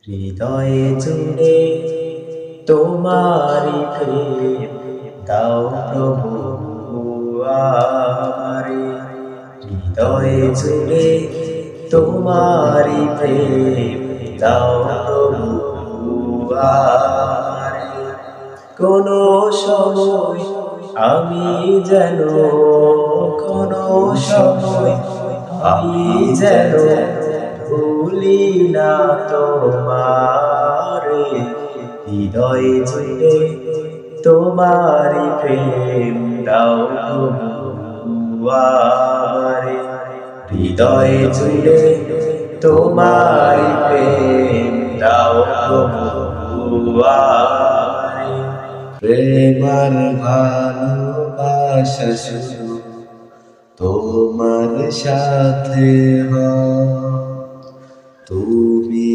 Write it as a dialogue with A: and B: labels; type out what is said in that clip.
A: হৃদয়ে জুড়ে তোমারি প্রেম দাও প্রভু আমারে। হৃদয়ে জুড়ে তোমারি প্রেম দাও প্রভু আমারে। কোনো সময় আমি যেন কোনো সময় আমি যেন ভুলি না তোমারে। হৃদয়ে জুড়ে তোমারি প্রেম দাও প্রভু আমারে। হৃদয়ে জুড়ে তোমারি প্রেম দাও প্রভু আমারে। প্রেম আর ভালোবাসা শুধু তোমার সাথে হয়, তুমি